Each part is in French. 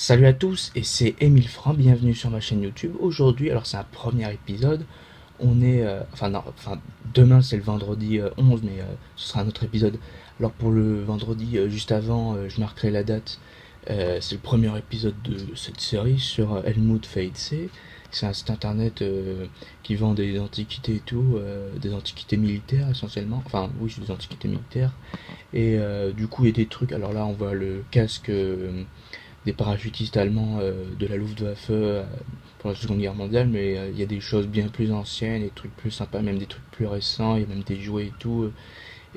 Salut à tous, et c'est Émile Franc, bienvenue sur ma chaîne YouTube. Aujourd'hui, alors c'est un premier épisode, on est, enfin non, enfin demain c'est le vendredi 11, mais ce sera un autre épisode. Alors pour le vendredi juste avant, je marquerai la date. C'est le premier épisode de cette série sur Helmut Feize. C'est un site internet qui vend des antiquités et tout, des antiquités militaires essentiellement. Enfin oui, c'est des antiquités militaires. Et du coup il y a des trucs, alors là on voit le casque des parachutistes allemands de la Luftwaffe pour la Seconde Guerre mondiale, mais il y a des choses bien plus anciennes, des trucs plus sympas, même des trucs plus récents, il y a même des jouets et tout.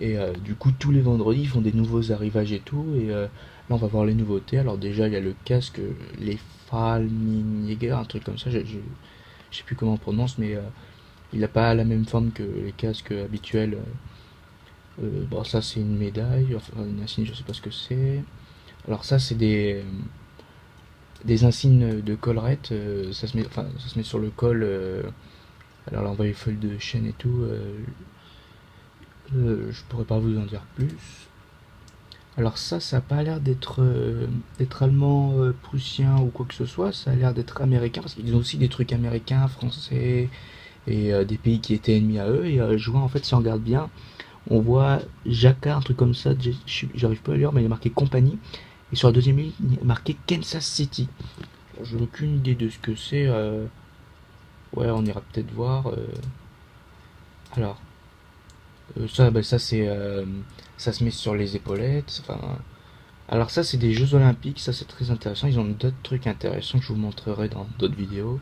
Et du coup, tous les vendredis, ils font des nouveaux arrivages et tout. Et là, on va voir les nouveautés. Alors déjà, il y a le casque, les Fallminiger, un truc comme ça, je sais plus comment on prononce, mais il n'a pas la même forme que les casques habituels. Bon, ça, c'est une médaille, enfin une insigne, je sais pas ce que c'est. Alors ça, c'est des insignes de collerette, ça se met, enfin, ça se met sur le col. Alors là, on voit les feuilles de chêne et tout. Je pourrais pas vous en dire plus. Alors ça a pas l'air d'être allemand, prussien ou quoi que ce soit. Ça a l'air d'être américain parce qu'ils ont aussi des trucs américains, français et des pays qui étaient ennemis à eux. Et je vois en fait, si on regarde bien, on voit Jacquard, un truc comme ça. J'arrive pas à lire, mais il y a marqué compagnie. Et sur la deuxième ligne, il y a marqué Kansas City. J'ai aucune idée de ce que c'est. Ouais, on ira peut-être voir. Alors, ça, bah, ça c'est, ça se met sur les épaulettes. Enfin, alors ça, c'est des Jeux Olympiques. Ça, c'est très intéressant. Ils ont d'autres trucs intéressants que je vous montrerai dans d'autres vidéos.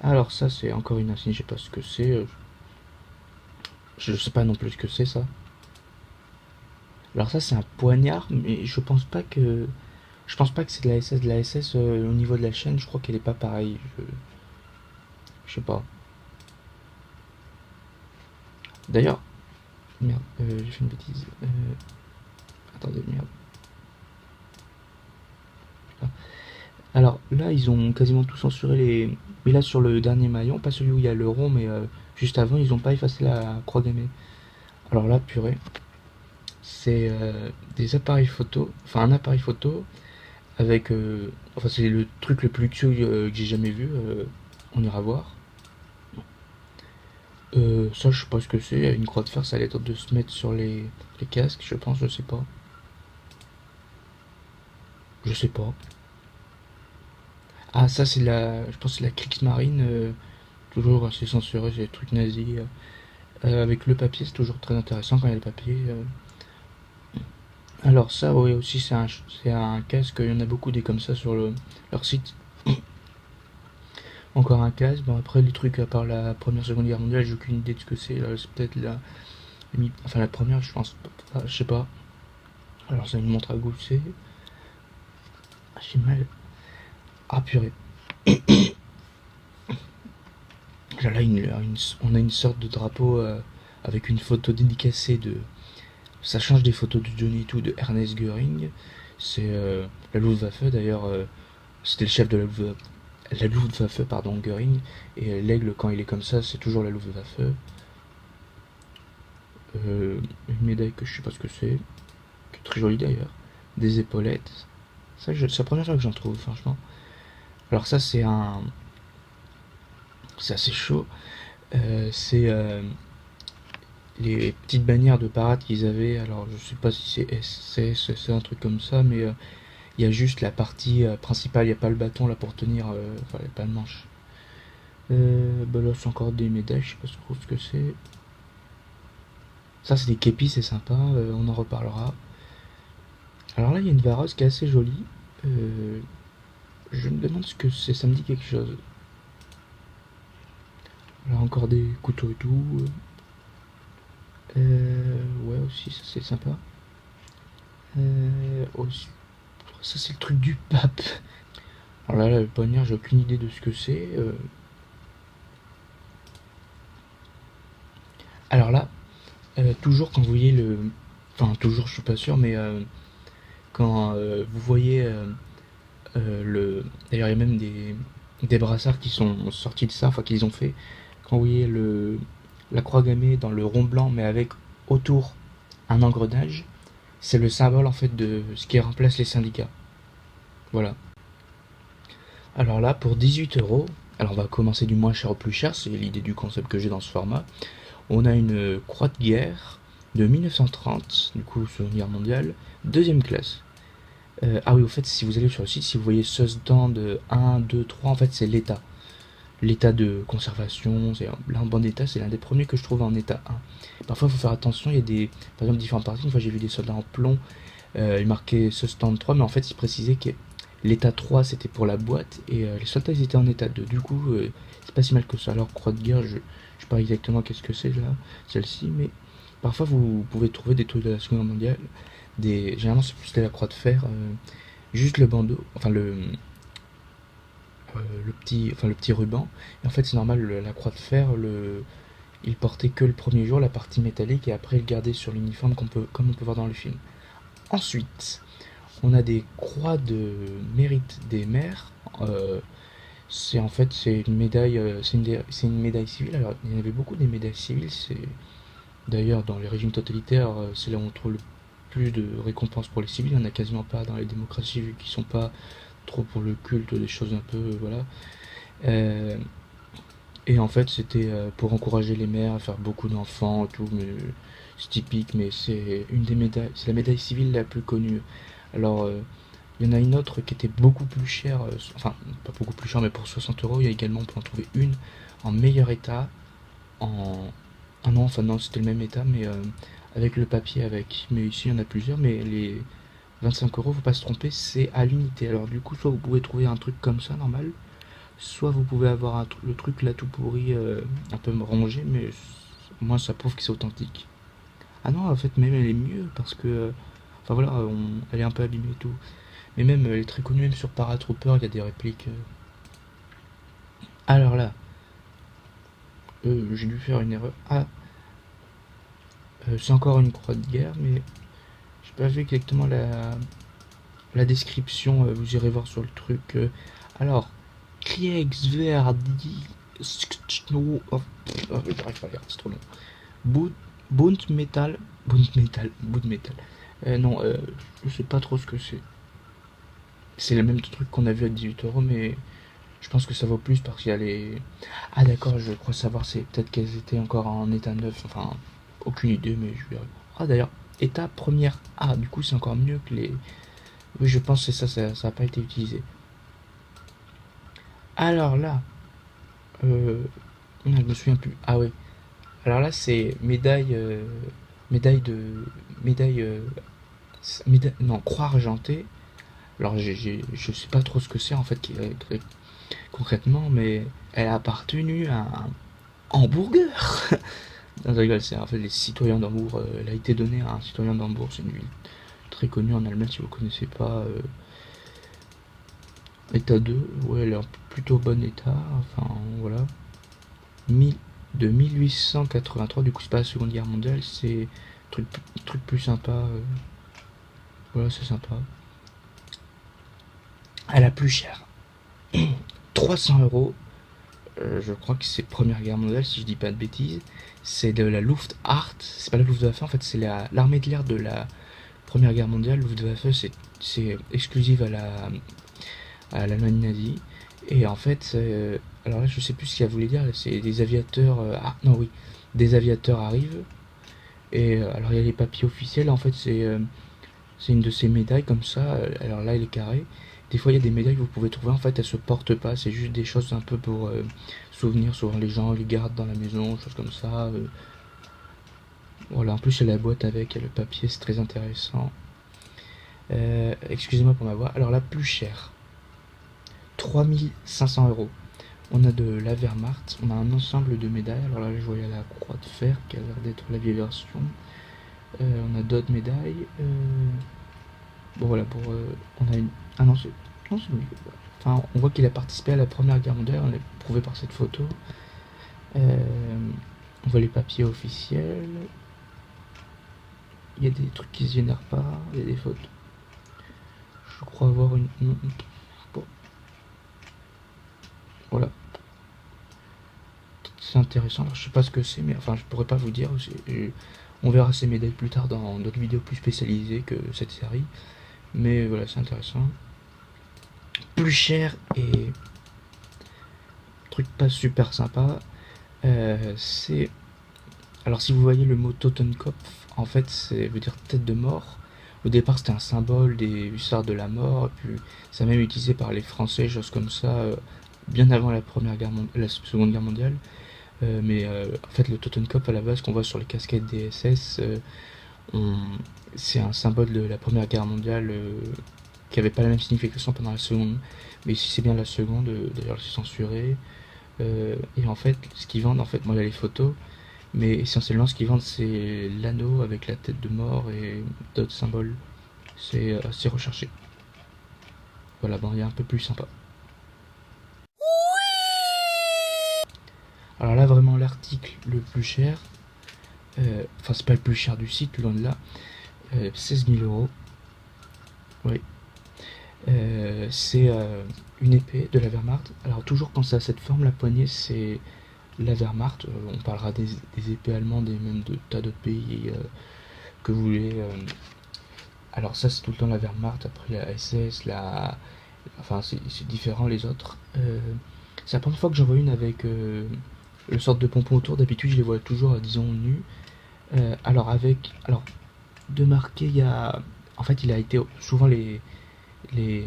Alors ça, c'est encore une insigne. Je sais pas ce que c'est. Je sais pas non plus ce que c'est ça. Alors ça, c'est un poignard, mais je pense pas que c'est de la SS. De la SS au niveau de la chaîne, je crois qu'elle est pas pareille. Je sais pas. D'ailleurs, merde, j'ai fait une bêtise. Attendez, merde. Alors là, ils ont quasiment tout censuré les. Mais là, sur le dernier maillon, pas celui où il y a le rond, mais juste avant, ils ont pas effacé la croix gammée. Alors là, purée, c'est des appareils photo, enfin un appareil photo avec. Enfin, c'est le truc le plus luxueux que j'ai jamais vu. On ira voir. Ça, je sais pas ce que c'est. Une croix de fer, ça a l'air de se mettre sur les casques, je pense, je sais pas. Je sais pas. Ah, ça, c'est la. Je pense que c'est la Kriegsmarine. Toujours assez censuré, c'est des trucs nazis. Avec le papier, c'est toujours très intéressant quand il y a le papier. Alors ça, oui, aussi, c'est un casque. Il y en a beaucoup des comme ça sur leur site. Encore un casque. Bon, après, les trucs, à part la première, seconde guerre mondiale, j'ai aucune idée de ce que c'est. C'est peut-être enfin, la première, je pense. Je sais pas. Alors, ça me montre à gousset. Ah, j'ai mal. Ah, purée. Là, on a une sorte de drapeau avec une photo dédicacée de. Ça change des photos de Johnny Two de Ernest Goering. C'est la Luftwaffe d'ailleurs. C'était le chef de la Luftwaffe, pardon, Goering. Et l'aigle, quand il est comme ça, c'est toujours la Luftwaffe. Une médaille que je sais pas ce que c'est, qui est très jolie d'ailleurs. Des épaulettes. Ça, c'est la première fois que j'en trouve, franchement. Alors ça, c'est assez chaud. C'est les petites bannières de parade qu'ils avaient. Alors je sais pas si c'est SS, c'est un truc comme ça, mais il y a juste la partie principale. Il n'y a pas le bâton là pour tenir. Enfin, il n'y a pas le manche. Bah là, c'est encore des médailles. Je sais pas trop ce que c'est. Ça, c'est des képis, c'est sympa. On en reparlera. Alors là, il y a une vareuse qui est assez jolie. Euh, je me demande ce que c'est. Ça me dit quelque chose. Là, encore des couteaux et tout. Ouais, aussi, ça c'est sympa. Aussi, ça c'est le truc du pape. Alors là, le poignard, j'ai aucune idée de ce que c'est. Alors là, toujours quand vous voyez le. Enfin, toujours, je suis pas sûr, mais quand vous voyez le. D'ailleurs, il y a même des brassards qui sont sortis de ça, enfin, qu'ils ont fait. Quand vous voyez la croix gammée dans le rond blanc, mais avec autour un engrenage, c'est le symbole en fait de ce qui remplace les syndicats. Voilà. Alors là, pour 18 €, alors on va commencer du moins cher au plus cher, c'est l'idée du concept que j'ai dans ce format. On a une croix de guerre de 1930, du coup, Seconde Guerre mondiale, deuxième classe. Ah oui, au fait, si vous allez sur le site, si vous voyez Susdan 1, 2, 3, en fait, c'est l'état. L'état de conservation, c'est là en bon état, c'est l'un des premiers que je trouve en état 1. Parfois, il faut faire attention, il y a des, par exemple, différentes parties. Une fois, j'ai vu des soldats en plomb, il marquait Susdan 3, mais en fait, il précisait que l'état 3 c'était pour la boîte et les soldats ils étaient en état 2. Du coup, c'est pas si mal que ça. Alors, croix de guerre, je sais pas exactement qu'est-ce que c'est là, celle-ci, mais parfois vous pouvez trouver des trucs de la Seconde Guerre mondiale. Généralement, c'est plus de la croix de fer, juste le bandeau, enfin le petit ruban. Et en fait, c'est normal, la croix de fer, il portait que le premier jour la partie métallique et après il gardait sur l'uniforme comme on peut voir dans le film. Ensuite, on a des croix de mérite des mères. C'est en fait c'est une médaille, c'est une médaille civile. Alors il y en avait beaucoup des médailles civiles. C'est d'ailleurs dans les régimes totalitaires, c'est là où on trouve le plus de récompenses pour les civils. Il n'y en a quasiment pas dans les démocraties vu qu'ils sont pas trop pour le culte, des choses un peu voilà. Euh, et en fait c'était pour encourager les mères à faire beaucoup d'enfants et tout. Mais c'est typique, mais c'est une des médailles, c'est la médaille civile la plus connue. Alors il y en a une autre qui était beaucoup plus chère, enfin pas beaucoup plus chère, mais pour 60 €, il y a également, on peut en trouver une en meilleur état, en... Ah non, enfin non, c'était le même état, mais avec le papier avec. Mais ici, il y en a plusieurs, mais les 25 €, faut pas se tromper, c'est à l'unité. Alors du coup, soit vous pouvez trouver un truc comme ça, normal, soit vous pouvez avoir le truc là tout pourri, un peu rongé, mais au moins ça prouve que c'est authentique. Ah non, en fait, même elle est mieux, parce que... enfin voilà, elle est un peu abîmée et tout. Mais même, elle est très connue, même sur Paratrooper, il y a des répliques. Alors là, j'ai dû faire une erreur. Ah, c'est encore une croix de guerre, mais j'ai pas vu exactement la description. Vous irez voir sur le truc. Alors, Kriegsverdi... Snow... Oh, j'arrive pas à lire, c'est trop long. Bunt Bunt Metal... Bunt Metal... Bunt Metal. Non, je sais pas trop ce que c'est. C'est le même truc qu'on a vu à 18 €, mais je pense que ça vaut plus parce qu'il y a les... Ah d'accord, je crois savoir, c'est peut-être qu'elles étaient encore en état neuf, enfin, aucune idée, mais je verrai. Ah d'ailleurs, état première A, du coup c'est encore mieux que les... Oui, je pense que c'est ça, ça n'a pas été utilisé. Alors là, euh... non, je me souviens plus. Ah oui, alors là c'est médaille... médaille de... Médaille... Non, croix argentée. Alors je sais pas trop ce que c'est en fait concrètement, mais elle a appartenu à un hamburger. Non, je rigole, c'est en fait les citoyens d'Hambourg. Elle a été donnée à un citoyen d'Hambourg, c'est une ville très connue en Allemagne si vous connaissez pas. État 2, ouais, elle est en plutôt bon état, enfin voilà. 1000 de 1883, du coup c'est pas la Seconde Guerre mondiale, c'est truc, truc plus sympa. Voilà, c'est sympa. À la plus chère, 300 €. Je crois que c'est Première Guerre mondiale, si je dis pas de bêtises. C'est de la Luftwaffe, c'est pas la Luftwaffe, en fait, c'est l'armée de l'air de la Première Guerre mondiale. Luftwaffe, c'est exclusive à l'Allemagne nazie. Et en fait, alors là, je sais plus ce qu'il voulait dire, c'est des aviateurs. Ah, non, oui, des aviateurs arrivent. Et alors, il y a les papiers officiels, en fait, c'est une de ces médailles comme ça. Alors là, elle est carrée. Des fois, il y a des médailles que vous pouvez trouver. En fait, elles se portent pas. C'est juste des choses un peu pour souvenirs. Souvent, les gens les gardent dans la maison, choses comme ça. Voilà. En plus, il y a la boîte avec, il y a le papier. C'est très intéressant. Excusez-moi pour ma voix. Alors, la plus chère, 3500 €. On a de la Wehrmacht. On a un ensemble de médailles. Alors là, je voyais la croix de fer qui a l'air d'être la vieille version. On a d'autres médailles. Bon voilà, on a une... Ah non, c'est... Non, c'est... Enfin, on voit qu'il a participé à la Première Guerre mondiale, on l'a prouvé par cette photo. On voit les papiers officiels. Il y a des trucs qui se génèrent pas, il y a des photos. Je crois avoir une... Bon. Voilà. C'est intéressant, alors je sais pas ce que c'est, mais enfin je pourrais pas vous dire. On verra ces médailles plus tard dans d'autres vidéos plus spécialisées que cette série. Mais voilà, c'est intéressant. plus cher et truc pas super sympa, c'est... Alors si vous voyez le mot Totenkopf, en fait c'est veut dire tête de mort. Au départ c'était un symbole des hussards de la mort, et puis ça a même utilisé par les Français, choses comme ça, bien avant la Seconde Guerre mondiale. En fait le Totenkopf à la base qu'on voit sur les casquettes des SS, c'est un symbole de la Première Guerre mondiale qui avait pas la même signification pendant la Seconde. Mais ici c'est bien la Seconde, d'ailleurs c'est censuré. Et en fait ce qu'ils vendent, en fait moi il y a les photos, mais essentiellement, ce qu'ils vendent, c'est l'anneau avec la tête de mort et d'autres symboles. C'est assez recherché. Voilà, bon, il y a un peu plus sympa. Alors là, vraiment, l'article le plus cher, enfin, c'est pas le plus cher du site, loin de là, 16 000 euros. Oui. C'est une épée de la Wehrmacht. Alors, toujours quand c'est à cette forme, la poignée, c'est la Wehrmacht. On parlera des épées allemandes et même de tas d'autres pays que vous voulez. Alors ça c'est tout le temps la Wehrmacht, après la SS, enfin c'est différent les autres. C'est la première fois que j'en vois une avec le sorte de pompon autour, d'habitude je les vois toujours disons nus. Alors de marquer il y a... En fait il a été souvent les, euh,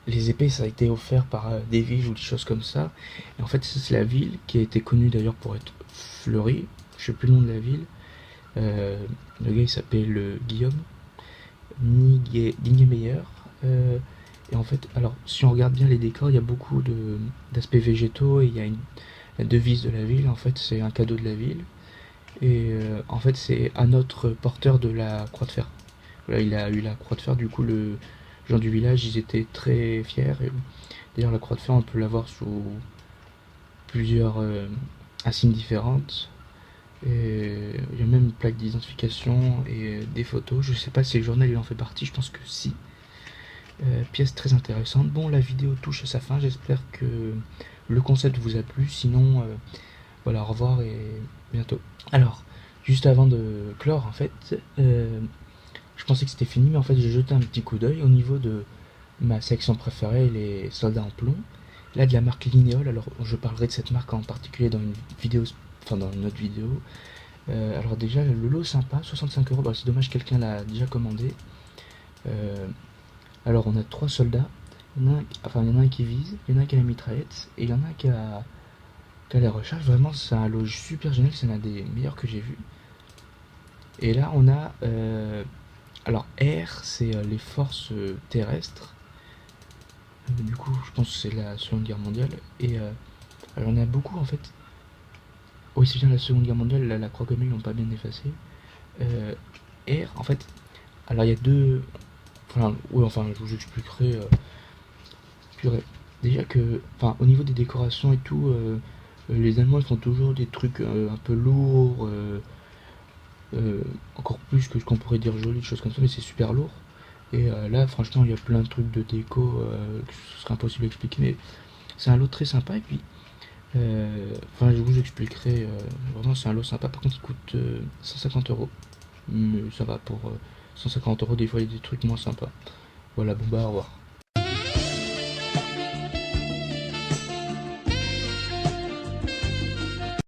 les épées ça a été offert par des villes ou des choses comme ça. Et en fait c'est la ville qui a été connue d'ailleurs pour être fleurie, je sais plus le nom de la ville. Le gars il s'appelle Guillaume Niemeyer. Et en fait, alors si on regarde bien les décors, il y a beaucoup d'aspects végétaux et il y a la devise de la ville. En fait, c'est un cadeau de la ville. Et en fait, c'est un autre porteur de la croix de fer. Voilà, il a eu la croix de fer, du coup, les gens du village, ils étaient très fiers. D'ailleurs, la croix de fer, on peut la voir sous plusieurs insignes différentes. Et il y a même une plaque d'identification et des photos. Je sais pas si le journal il en fait partie, je pense que si. Pièce très intéressante. Bon, la vidéo touche à sa fin, j'espère que le concept vous a plu. Sinon, voilà, au revoir et bientôt. Alors, juste avant de clore, en fait, je pensais que c'était fini, mais en fait, j'ai jeté un petit coup d'œil au niveau de ma section préférée, les soldats en plomb. Là, de la marque Linéol. Alors, je parlerai de cette marque en particulier dans une vidéo, enfin dans une autre vidéo. Alors déjà, le lot sympa, 65 euros. Bah, c'est dommage, quelqu'un l'a déjà commandé. Alors on a trois soldats. Il y en a un qui vise, il y en a un qui a la mitraillette, et il y en a un qui a la recharge. Vraiment, c'est un lot super génial, c'est l'un des meilleurs que j'ai vu. Et là, on a... alors R, c'est les forces terrestres. Du coup, je pense que c'est la Seconde Guerre mondiale. Et alors on a beaucoup en fait. Oui, c'est bien la Seconde Guerre mondiale, la croix commune, ils l'ont pas bien effacé. R, en fait, alors il y a deux... Enfin, oui, enfin, je vous expliquerai. Déjà que, enfin, au niveau des décorations et tout, les Allemands ils font toujours des trucs un peu lourds, encore plus que ce qu'on pourrait dire joli, des choses comme ça, mais c'est super lourd. Et là, franchement, il y a plein de trucs de déco que ce serait impossible à expliquer, mais c'est un lot très sympa. Et puis, enfin, je vous expliquerai. Vraiment, c'est un lot sympa. Par contre, il coûte 150 euros. Mais ça va pour 150 euros. Des fois, il y a des trucs moins sympas. Voilà, bon bah, au revoir.